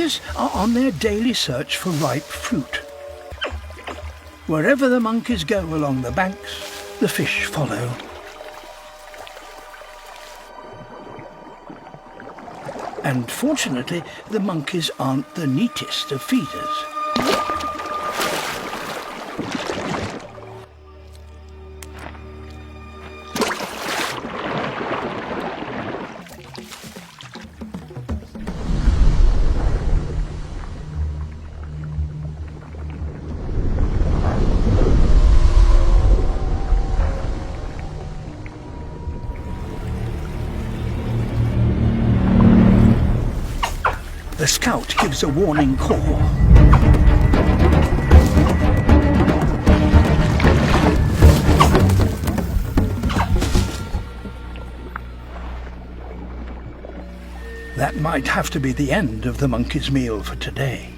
monkeys are on their daily search for ripe fruit. Wherever the monkeys go along the banks, the fish follow. And fortunately, the monkeys aren't the neatest of feeders. The scout gives a warning call. That might have to be the end of the monkey's meal for today.